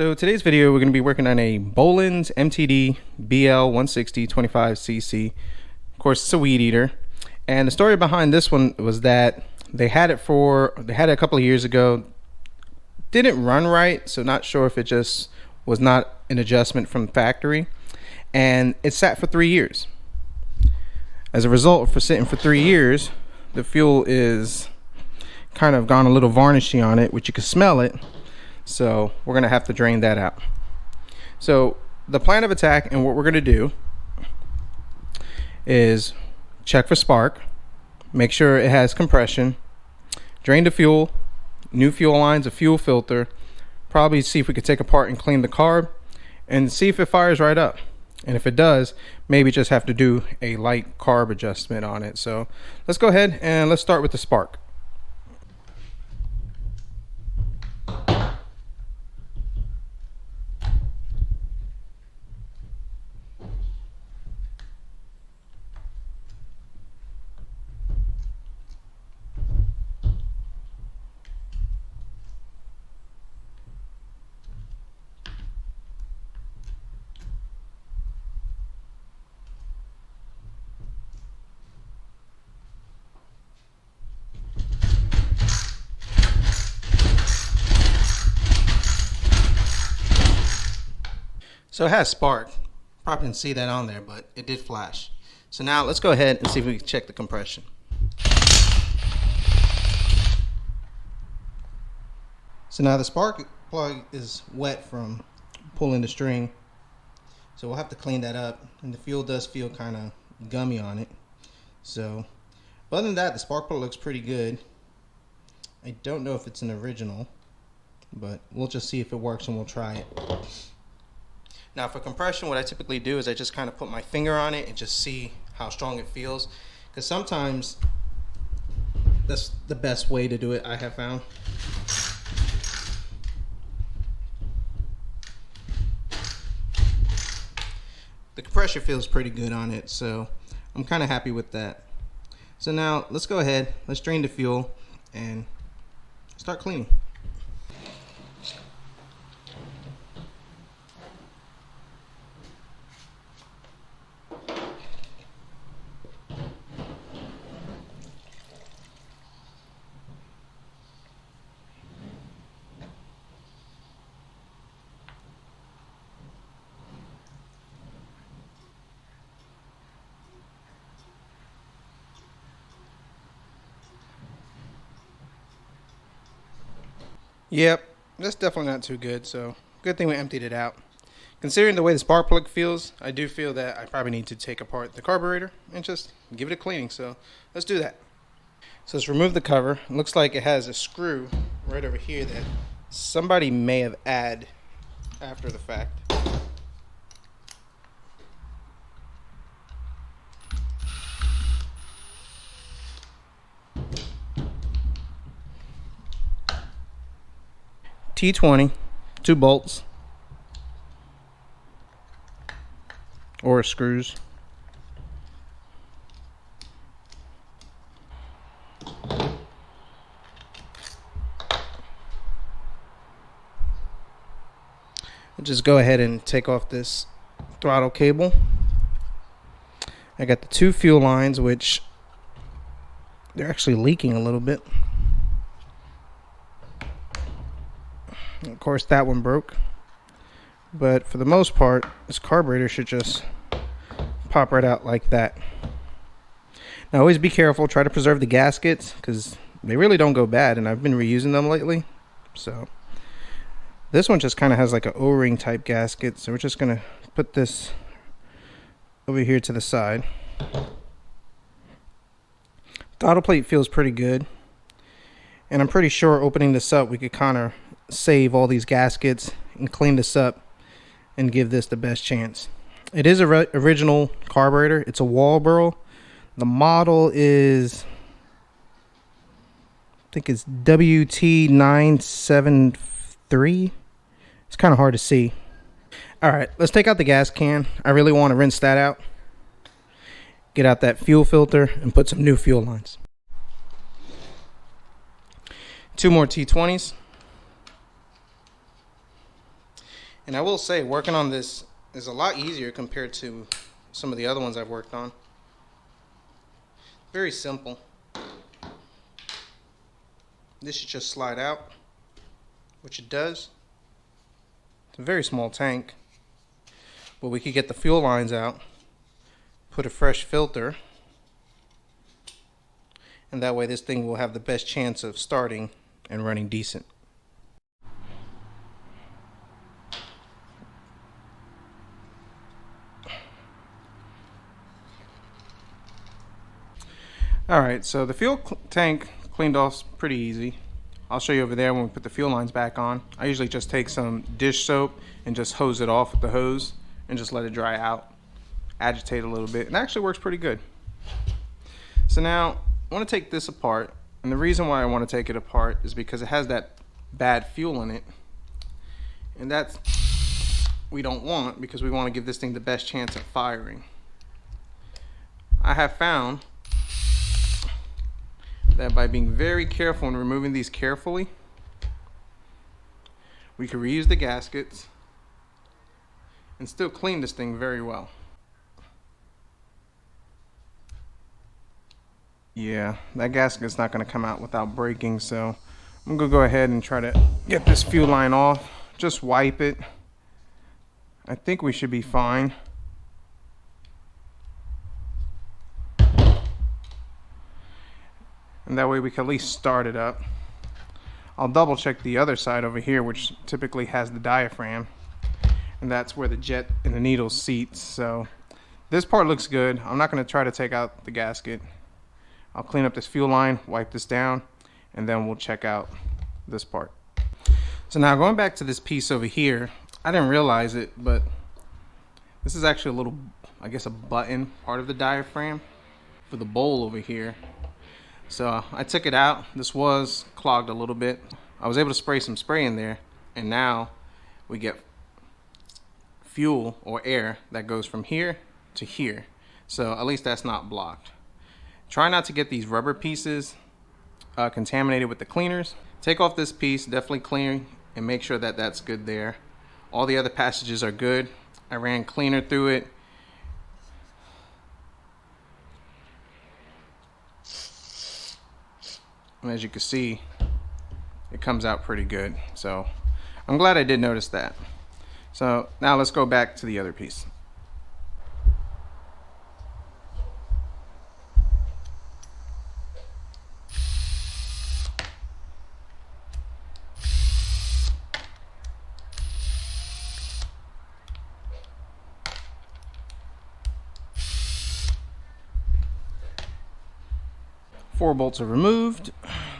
So today's video, we're going to be working on a Bolens BL160 25cc. Of course, it's a weed eater. And the story behind this one was that they had it a couple of years ago. Didn't run right, so not sure if it just was not an adjustment from factory. And it sat for 3 years. As a result, for sitting for 3 years, the fuel is kind of gone a little varnishy on it, which you can smell it. So we're going to have to drain that out. So the plan of attack and what we're going to do is check for spark, make sure it has compression, drain the fuel, new fuel lines, a fuel filter, probably see if we could take apart and clean the carb and see if it fires right up. And if it does, maybe just have to do a light carb adjustment on it. So let's go ahead and let's start with the spark. So it has spark. Probably didn't see that on there, but it did flash. So now let's go ahead and see if we can check the compression. So now the spark plug is wet from pulling the string. So we'll have to clean that up. And the fuel does feel kind of gummy on it. So other than that, the spark plug looks pretty good. I don't know if it's an original, but we'll just see if it works and we'll try it. Now for compression, what I typically do is I just kind of put my finger on it and just see how strong it feels. Because sometimes that's the best way to do it, I have found. The compression feels pretty good on it, so I'm kind of happy with that. So now let's go ahead, let's drain the fuel and start cleaning. Yep, that's definitely not too good, so good thing we emptied it out. Considering the way the spark plug feels, I do feel that I probably need to take apart the carburetor and just give it a cleaning, so let's do that. So let's remove the cover. It looks like it has a screw right over here that somebody may have added after the fact. T20, 2 bolts or screws. I'll just go ahead and take off this throttle cable. I got the 2 fuel lines, which they're actually leaking a little bit. Of course, that one broke, but for the most part, this carburetor should just pop right out like that. Now, always be careful. Try to preserve the gaskets because they really don't go bad, and I've been reusing them lately. So this one just kind of has like an O-ring type gasket, so we're just going to put this over here to the side. Throttle plate feels pretty good, and I'm pretty sure opening this up, we could kind of save all these gaskets and clean this up and give this the best chance. It is a original carburetor. It's a Walbro. The model is, I think it's WT973. It's kind of hard to see. All right, let's take out the gas can. I really want to rinse that out, get out that fuel filter, and put some new fuel lines. 2 more T20s. And I will say, working on this is a lot easier compared to some of the other ones I've worked on. Very simple. This should just slide out, which it does. It's a very small tank, but we could get the fuel lines out, put a fresh filter, and that way this thing will have the best chance of starting and running decent. Alright, so the fuel tank cleaned off pretty easy. I'll show you over there when we put the fuel lines back on. I usually just take some dish soap and just hose it off with the hose and just let it dry out. Agitate a little bit. It actually works pretty good. So now I want to take this apart, and the reason why I want to take it apart is because it has that bad fuel in it, and that's we don't want, because we want to give this thing the best chance at firing. I have found that by being very careful and removing these carefully, we can reuse the gaskets and still clean this thing very well. Yeah, that gasket's not going to come out without breaking, so I'm going to go ahead and try to get this fuel line off. Just wipe it. I think we should be fine. And that way we can at least start it up. I'll double check the other side over here, which typically has the diaphragm, and that's where the jet and the needle seats. So this part looks good. I'm not going to try to take out the gasket. I'll clean up this fuel line, wipe this down, and then we'll check out this part. So now going back to this piece over here, I didn't realize it, but this is actually a little, I guess, a button part of the diaphragm for the bowl over here. So I took it out. This was clogged a little bit. I was able to spray some spray in there, and now we get fuel or air that goes from here to here. So at least that's not blocked. Try not to get these rubber pieces contaminated with the cleaners. Take off this piece, definitely clean, and make sure that that's good there. All the other passages are good. I ran cleaner through it. And as you can see, it comes out pretty good. So I'm glad I did notice that. So now let's go back to the other piece. Four bolts are removed.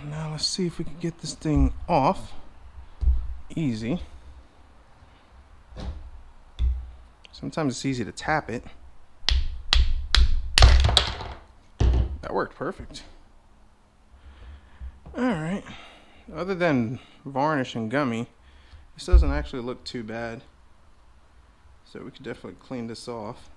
Now let's see if we can get this thing off. Easy. Sometimes it's easy to tap it. That worked perfect. Alright. Other than varnish and gummy, this doesn't actually look too bad. So we could definitely clean this off.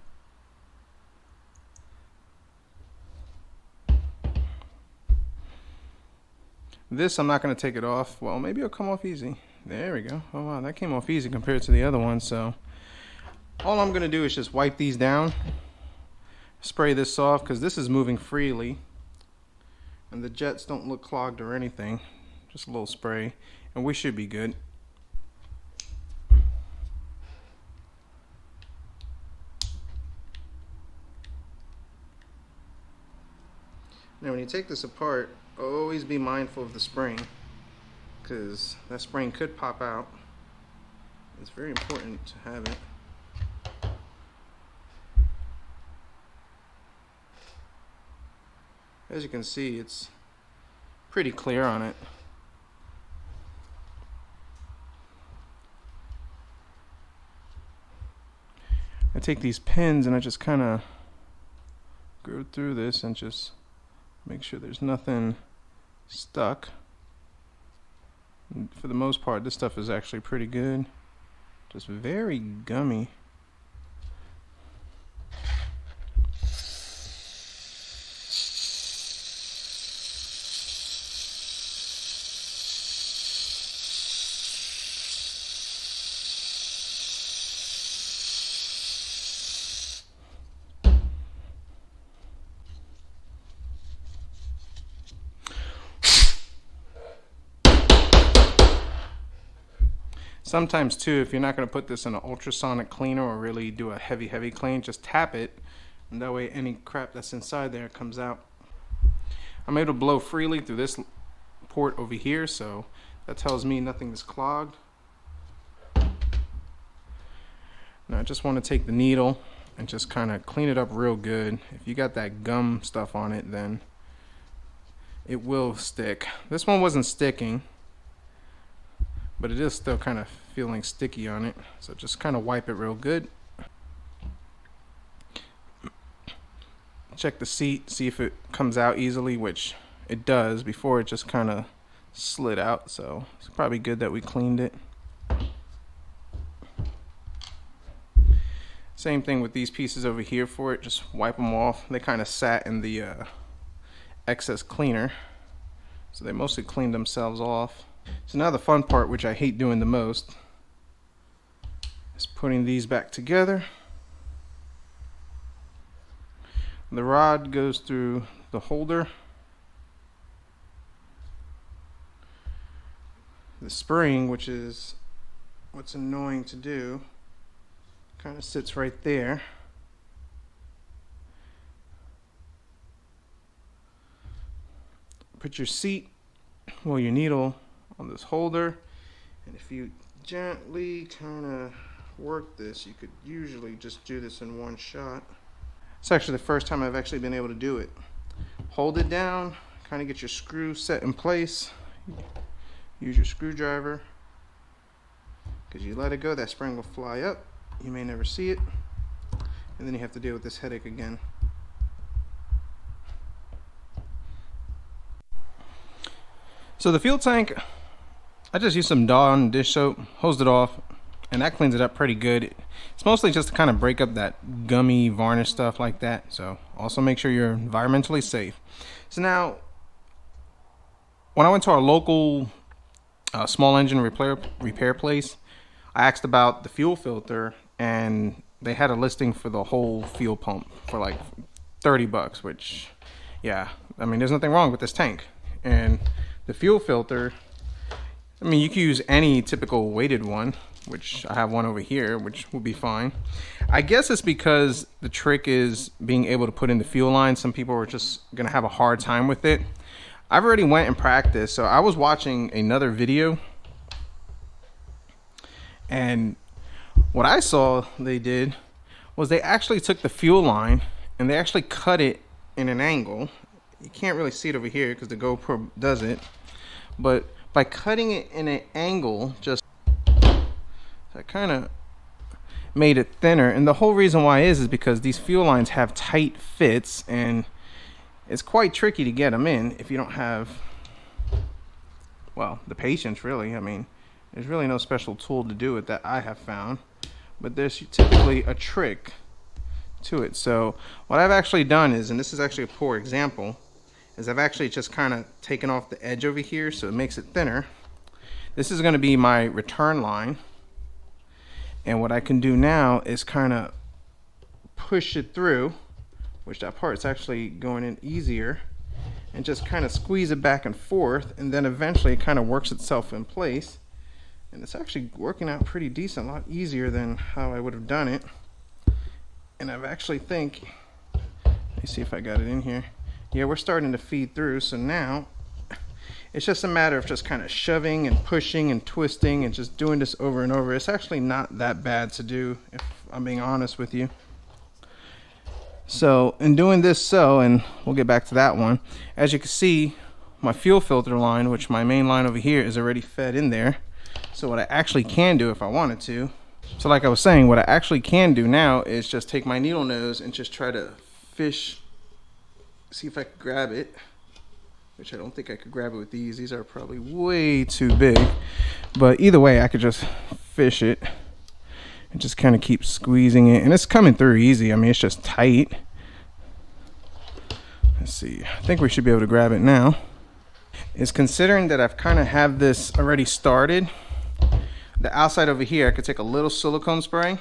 This, I'm not going to take it off. Well, maybe it'll come off easy. There we go. Oh wow, that came off easy compared to the other one. So all I'm going to do is just wipe these down, spray this off, because this is moving freely and the jets don't look clogged or anything. Just a little spray and we should be good. Now when you take this apart, always be mindful of the spring, because that spring could pop out. It's very important to have it. As you can see, it's pretty clear on it. I take these pins and I just kind of go through this and just make sure there's nothing stuck. And for the most part, this stuff is actually pretty good. Just very gummy. Sometimes too, if you're not going to put this in an ultrasonic cleaner or really do a heavy clean, just tap it, and that way any crap that's inside there comes out. I'm able to blow freely through this port over here, so that tells me nothing is clogged. Now I just want to take the needle and just kind of clean it up real good. If you got that gum stuff on it, then it will stick. This one wasn't sticking, but it is still kind of feeling sticky on it, so just kind of wipe it real good. Check the seat, see if it comes out easily, which it does. Before it just kind of slid out, so it's probably good that we cleaned it. Same thing with these pieces over here for it, just wipe them off. They kind of sat in the excess cleaner, so they mostly cleaned themselves off. So now the fun part, which I hate doing the most, is putting these back together. The rod goes through the holder. The spring, which is what's annoying to do, kind of sits right there. Put your seat, well, your needle on this holder, and if you gently kind of work this, you could usually just do this in one shot. It's actually the first time I've actually been able to do it. Hold it down, kind of get your screw set in place. Use your screwdriver, because you let it go, that spring will fly up. You may never see it, and then you have to deal with this headache again. So the fuel tank, I just used some Dawn dish soap, hosed it off, and that cleans it up pretty good. It's mostly just to kind of break up that gummy varnish stuff like that. So also make sure you're environmentally safe. So now, when I went to our local small engine repair place, I asked about the fuel filter, and they had a listing for the whole fuel pump for like $30, which, yeah, I mean, there's nothing wrong with this tank. And the fuel filter, I mean, you can use any typical weighted one, which I have one over here, which will be fine. I guess it's because the trick is being able to put in the fuel line. Some people are just gonna have a hard time with it. I've already went and practiced. So I was watching another video, and what I saw they did was they actually took the fuel line and they actually cut it in an angle. You can't really see it over here because the GoPro does it, but by cutting it in an angle, just that kind of made it thinner. And the whole reason why is because these fuel lines have tight fits, and it's quite tricky to get them in if you don't have, well, the patience, really. I mean, there's really no special tool to do it that I have found, but there's typically a trick to it. So what I've actually done is, and this is actually a poor example, is I've actually just kind of taken off the edge over here so it makes it thinner. This is going to be my return line, and what I can do now is kind of push it through, which that part's actually going in easier, and just kind of squeeze it back and forth, and then eventually it kind of works itself in place. And it's actually working out pretty decent, a lot easier than how I would have done it. And I've actually think, let me see if I got it in here. Yeah, we're starting to feed through, so now it's just a matter of just kind of shoving and pushing and twisting and just doing this over and over. It's actually not that bad to do, if I'm being honest with you. So in doing this, and we'll get back to that one, as you can see, my fuel filter line, which my main line over here, is already fed in there. So what I actually can do if I wanted to, so like I was saying, what I actually can do now is just take my needle nose and just try to fish, see if I can grab it, which I don't think I could grab it with these. These are probably way too big, but either way I could just fish it and just kind of keep squeezing it, and it's coming through easy. I mean, it's just tight. Let's see, I think we should be able to grab it now. Is considering that I've kind of have this already started, the outside over here, I could take a little silicone spray,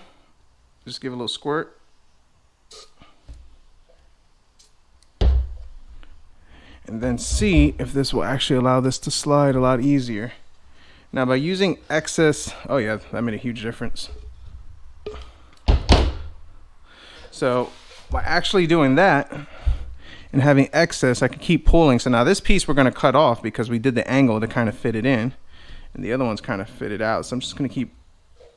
just give a little squirt, and then see if this will actually allow this to slide a lot easier. Now by using excess, oh yeah, that made a huge difference. So by actually doing that and having excess, I can keep pulling. So now this piece we're going to cut off because we did the angle to kind of fit it in, and the other one's kind of fitted out. So I'm just going to keep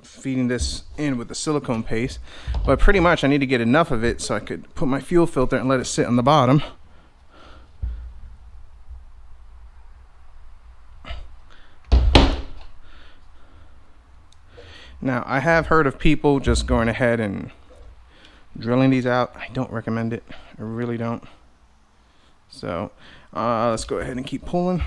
feeding this in with the silicone paste. But pretty much I need to get enough of it so I could put my fuel filter and let it sit on the bottom. Now I have heard of people just going ahead and drilling these out. I don't recommend it. I really don't. So let's go ahead and keep pulling.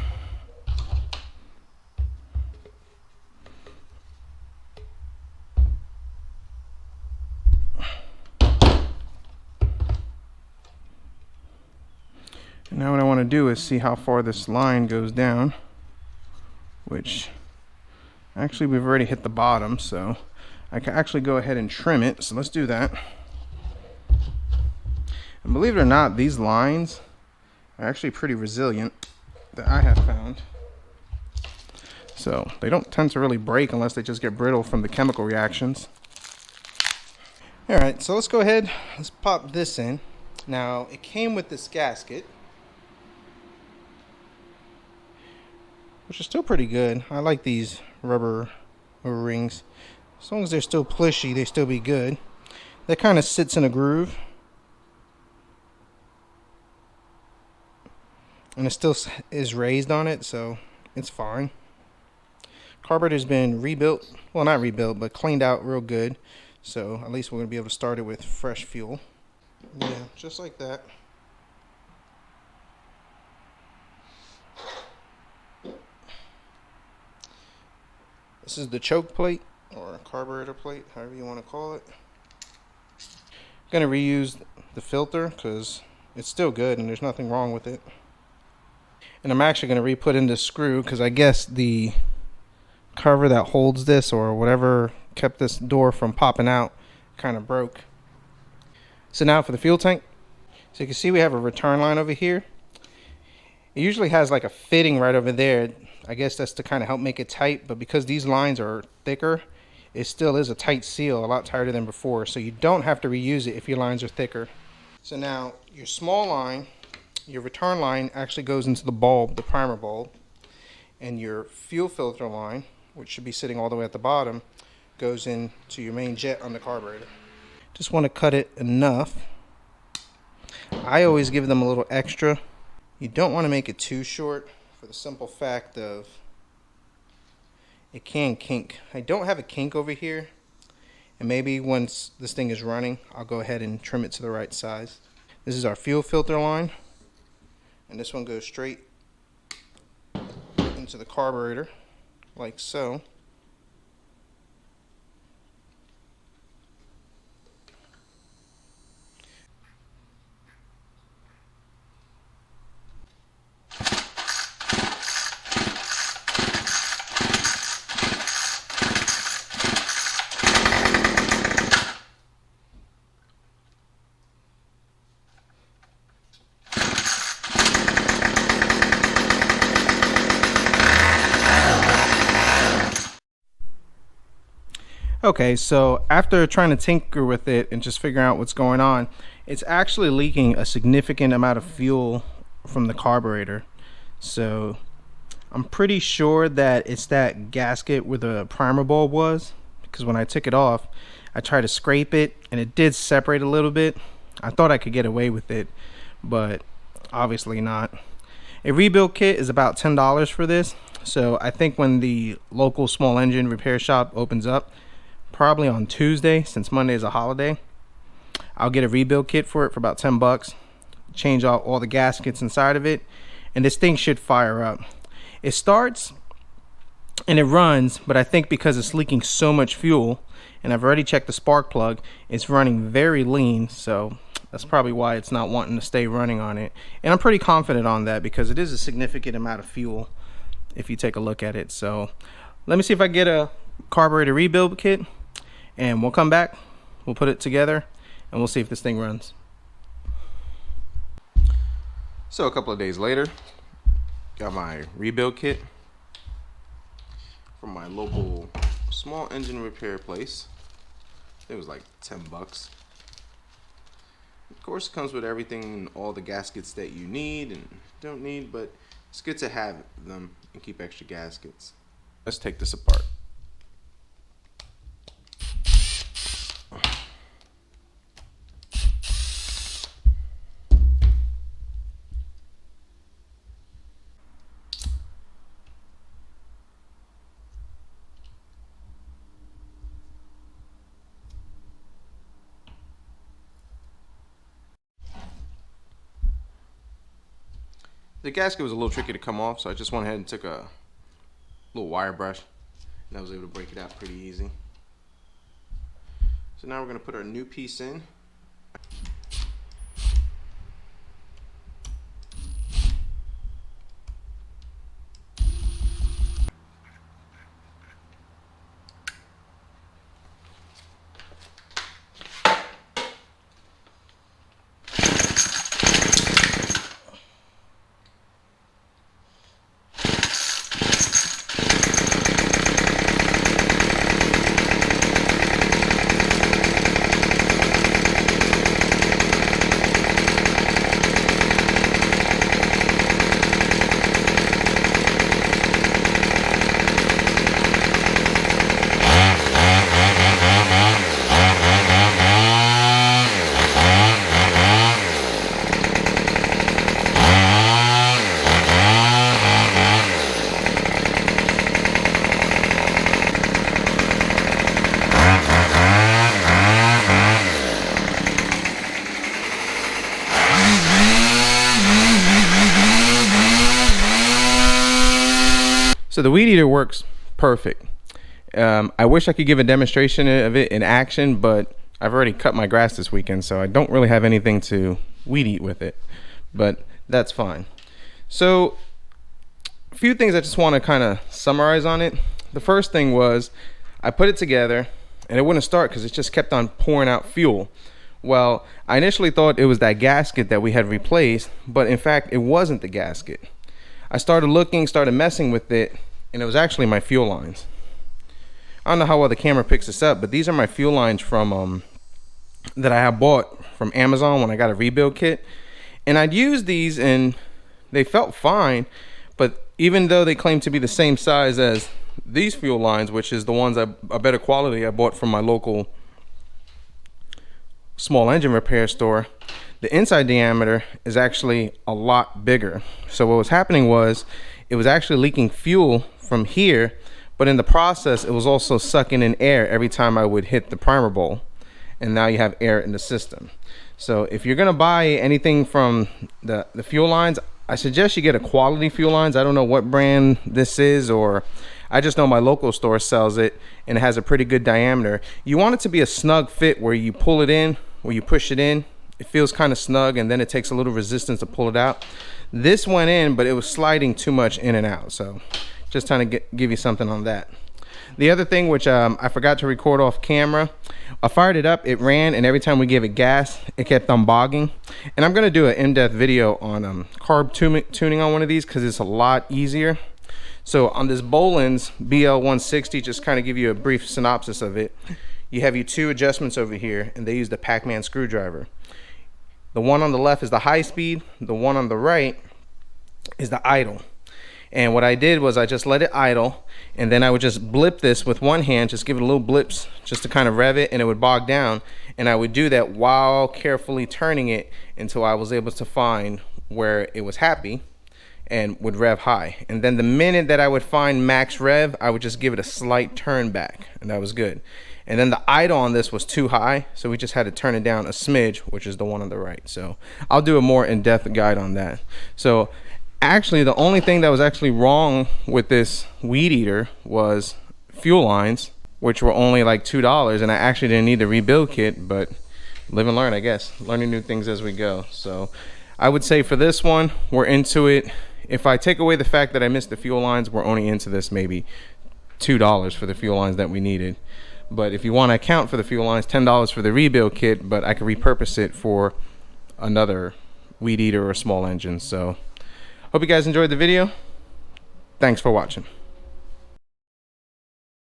And now what I want to do is see how far this line goes down, which actually we've already hit the bottom, so I can actually go ahead and trim it. So let's do that. And believe it or not, these lines are actually pretty resilient that I have found. So they don't tend to really break unless they just get brittle from the chemical reactions. Alright, so let's go ahead, let's pop this in. Now it came with this gasket, which is still pretty good. I like these rubber rings. As long as they're still plishy, they still be good. That kind of sits in a groove. And it still is raised on it, so it's fine. Carburetor's been rebuilt, well not rebuilt, but cleaned out real good. So at least we're going to be able to start it with fresh fuel. Yeah, just like that. This is the choke plate, or carburetor plate, however you want to call it. I'm going to reuse the filter because it's still good and there's nothing wrong with it. And I'm actually going to re-put in this screw because I guess the cover that holds this or whatever kept this door from popping out kind of broke. So now for the fuel tank. So you can see we have a return line over here. It usually has like a fitting right over there. I guess that's to kind of help make it tight, but because these lines are thicker, it still is a tight seal, a lot tighter than before. So you don't have to reuse it if your lines are thicker. So now your small line, your return line actually goes into the bulb, the primer bulb, and your fuel filter line, which should be sitting all the way at the bottom, goes into your main jet on the carburetor. Just want to cut it enough. I always give them a little extra. You don't want to make it too short for the simple fact of it can kink. I don't have a kink over here, and maybe once this thing is running, I'll go ahead and trim it to the right size. This is our fuel filter line, and this one goes straight into the carburetor like so. Okay, so after trying to tinker with it and just figuring out what's going on, it's actually leaking a significant amount of fuel from the carburetor. So I'm pretty sure that it's that gasket where the primer bulb was, because when I took it off, I tried to scrape it and it did separate a little bit. I thought I could get away with it, but obviously not. A rebuild kit is about $10 for this, so I think when the local small engine repair shop opens up, probably on Tuesday, since Monday is a holiday, I'll get a rebuild kit for it for about 10 bucks, change out all the gaskets inside of it, and this thing should fire up. It starts and it runs, but I think because it's leaking so much fuel, and I've already checked the spark plug, it's running very lean, so that's probably why it's not wanting to stay running on it. And I'm pretty confident on that because it is a significant amount of fuel if you take a look at it. So let me see if I get a carburetor rebuild kit, and we'll come back, we'll put it together, and we'll see if this thing runs. So a couple of days later, got my rebuild kit for from my local small engine repair place. It was like 10 bucks. Of course, it comes with everything, all the gaskets that you need and don't need, but it's good to have them and keep extra gaskets. Let's take this apart. The gasket was a little tricky to come off, so I just went ahead and took a little wire brush, and I was able to break it out pretty easy. So now we're going to put our new piece in. So the weed eater works perfect. I wish I could give a demonstration of it in action, but I've already cut my grass this weekend, so I don't really have anything to weed eat with it, but that's fine. So a few things I just want to kind of summarize on it. The first thing was I put it together and it wouldn't start because it just kept on pouring out fuel. Well, I initially thought it was that gasket that we had replaced, but in fact it wasn't the gasket. I started looking, started messing with it, and it was actually my fuel lines. I don't know how well the camera picks this up, but these are my fuel lines from that I have bought from Amazon when I got a rebuild kit. And I'd used these and they felt fine, but even though they claim to be the same size as these fuel lines, which is the ones a better quality I bought from my local small engine repair store, the inside diameter is actually a lot bigger. So what was happening was it was actually leaking fuel from here, but in the process it was also sucking in air every time I would hit the primer bowl, and now you have air in the system. So if you're gonna buy anything from the fuel lines, I suggest you get a quality fuel lines. I don't know what brand this is, or I just know my local store sells it and it has a pretty good diameter. You want it to be a snug fit where you pull it in, where you push it in, it feels kind of snug, and then it takes a little resistance to pull it out. This went in, but it was sliding too much in and out, so just trying to give you something on that. The other thing, which I forgot to record off camera, I fired it up, it ran, and every time we gave it gas, it kept on bogging. And I'm gonna do an in-depth video on carb tuning on one of these because it's a lot easier. So on this Bolens BL160, just kind of give you a brief synopsis of it. You have your two adjustments over here, and they use the Pac-Man screwdriver. The one on the left is the high speed, the one on the right is the idle. And what I did was I just let it idle, and then I would just blip this with one hand, just give it a little blips just to kind of rev it, and it would bog down. And I would do that while carefully turning it until I was able to find where it was happy and would rev high. And then the minute that I would find max rev, I would just give it a slight turn back, and that was good. And then the idle on this was too high, so we just had to turn it down a smidge, which is the one on the right. So I'll do a more in-depth guide on that. So actually, the only thing that was actually wrong with this weed eater was fuel lines, which were only like $2, and I actually didn't need the rebuild kit, but live and learn, I guess. Learning new things as we go. So I would say for this one, we're into it. If I take away the fact that I missed the fuel lines, we're only into this maybe $2 for the fuel lines that we needed. But if you want to account for the fuel lines, $10 for the rebuild kit, but I could repurpose it for another weed eater or small engine. So hope you guys enjoyed the video. Thanks for watching.